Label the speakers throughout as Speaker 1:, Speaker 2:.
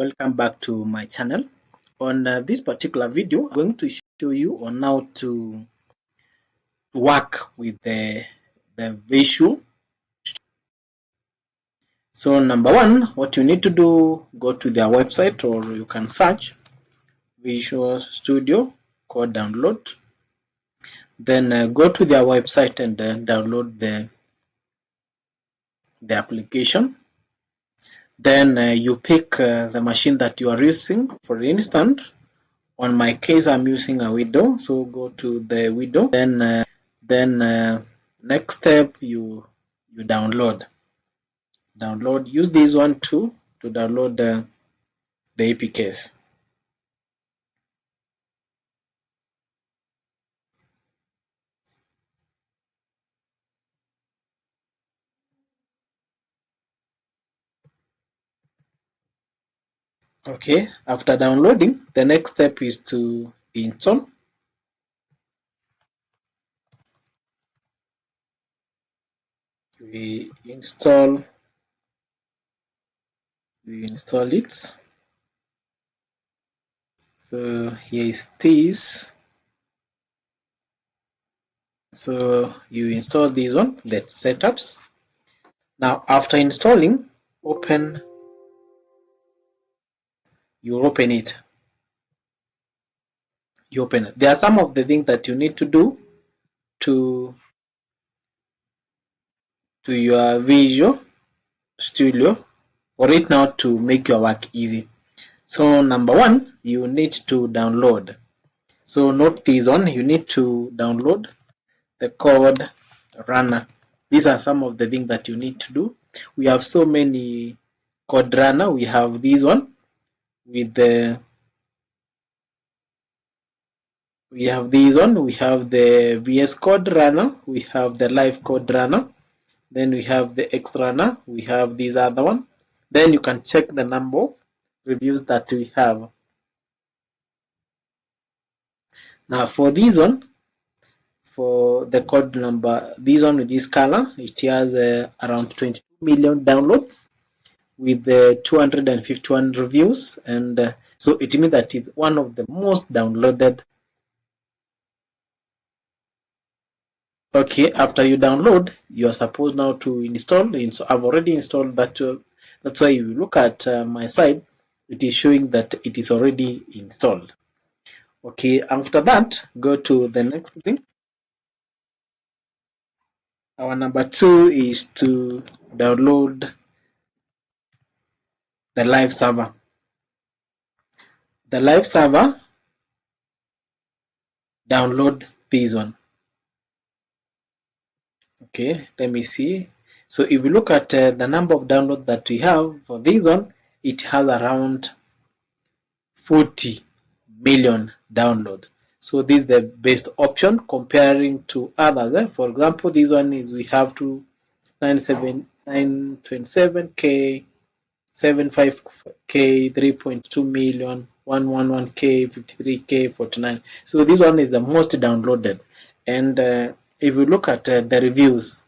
Speaker 1: Welcome back to my channel. On this particular video, I'm going to show you on how to work with the visual. So number one, what you need to do, go to their website, or you can search Visual Studio Code Download. Then go to their website and download the application. Then you pick the machine that you are using. For instance, on my case, I'm using a window, so go to the window. Then next step, you download. Use this one too to download the APKs. Okay, after downloading, the next step is to install. We install it. So here is this. So you install this one, that's setups. Now after installing, you open it. There are some of the things that you need to do to your Visual Studio for it now to make your work easy. So number one, you need to download. So note this one, you need to download the code runner. These are some of the things that you need to do. We have so many code runner. We have this one with the we have the vscode runner, we have the live code runner, then we have the X runner, we have this other one. Then you can check the number of reviews that we have. Now for this one, for the code number, this one with this color, it has around 22 million downloads with 251 reviews, and so it means that it's one of the most downloaded. Okay, after you download, you are supposed now to install. So I've already installed that. That's why you look at my side, it is showing that it is already installed. Okay, after that, go to the next thing. Our number two is to download the live server. The live server, download this one. Okay, let me see. So if you look at the number of downloads that we have for this one, it has around 40 million download. So this is the best option comparing to others. For example, this one is we have 927k, 75k, 3.2 million, 111k, 53k, 49. So this one is the most downloaded. And if you look at the reviews,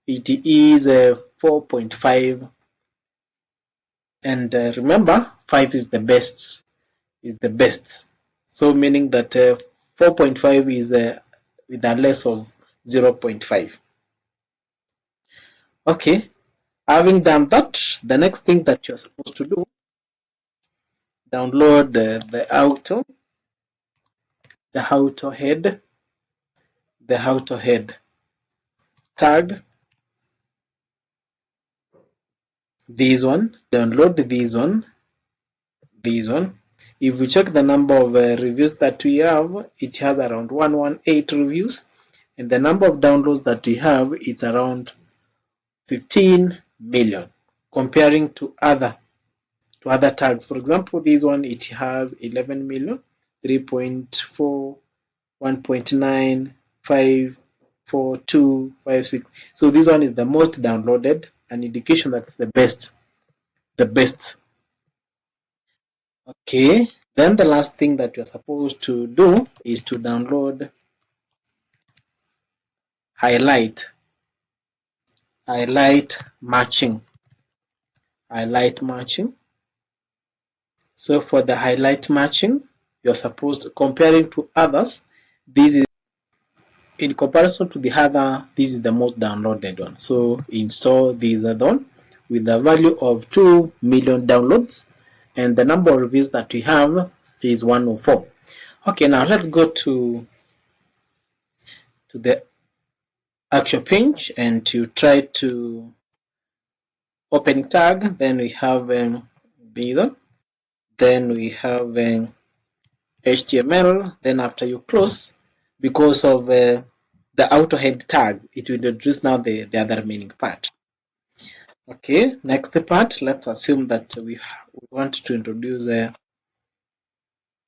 Speaker 1: it is 4.5, and remember 5 is the best. So meaning that 4.5 is with a less of 0.5. Okay, having done that, the next thing that you're supposed to do, download the auto head tag. This one, download this one. If we check the number of reviews that we have, it has around 118 reviews, and the number of downloads that we have, it's around 15 million, comparing to other tags. For example, this one, it has 11 million, 3.4, 1.9, 5, 4, 2, 5, 6. So this one is the most downloaded, an indication that's the best. Okay, then the last thing that you're supposed to do is to download highlight matching. So for the highlight matching, you're supposed to, comparing to others, this is in comparison to the other, this is the most downloaded one. So install this add-on with a value of 2 million downloads, and the number of reviews that we have is 104. Okay, now let's go to the actual page and to try to open tag. Then we have button, then we have HTML. Then after you close, because of the auto head tags, it will introduce now the other remaining part. Okay, next part, let's assume that we want to introduce a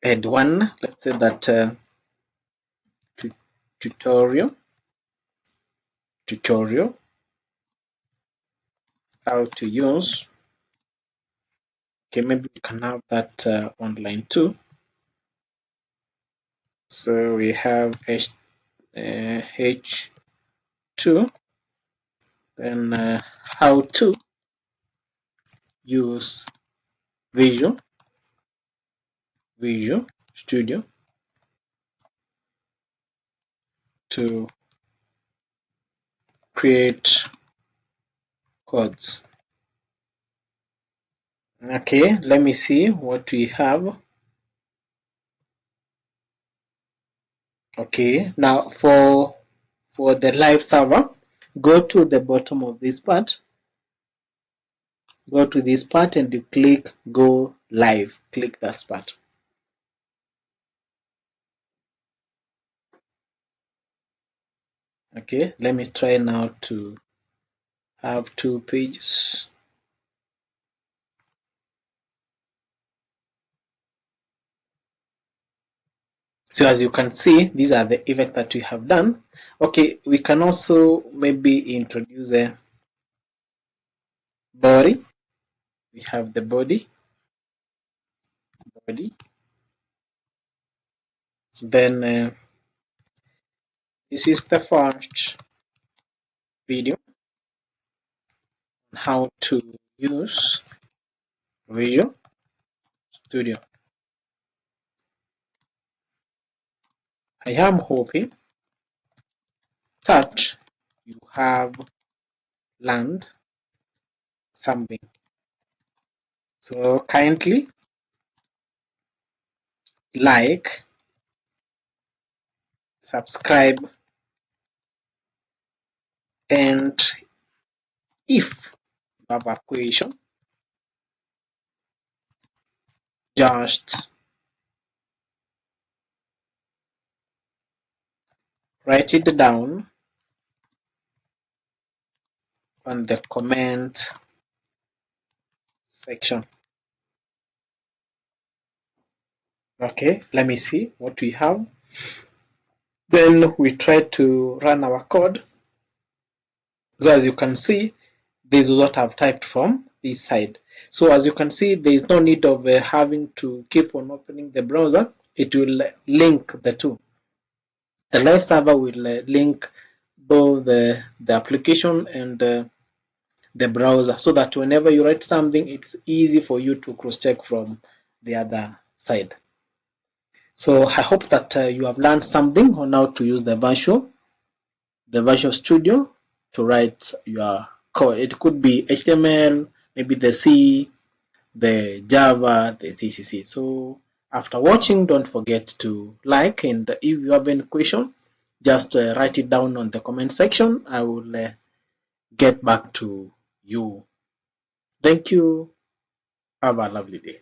Speaker 1: head one. Let's say that tutorial how to use. Okay, maybe we can have that on line 2. So we have H2, then how to use Visual Studio to create codes. Okay, let me see what we have. Okay, now for the live server, go to the bottom of this part. Go to this part and you click go live. Click that part. Okay, let me try now to have 2 pages. So as you can see, these are the effects that we have done. Okay, we can also maybe introduce a body. We have the body. Then this is the first video on how to use Visual Studio. I am hoping that you have learned something. So kindly like, subscribe, and if you have a question, just write it down on the comment section. Okay, let me see what we have. Then we try to run our code. So as you can see, this is what I've typed from this side. So as you can see, there is no need of having to keep on opening the browser. It will link the two. The live server will link both the application and the browser, so that whenever you write something, it's easy for you to cross-check from the other side. So I hope that you have learned something on how to use the Visual Studio to write your code. It could be HTML, maybe the C, the Java, the CSS. So after watching, don't forget to like, and if you have any question, just write it down on the comment section. I will get back to you. Thank you. Have a lovely day.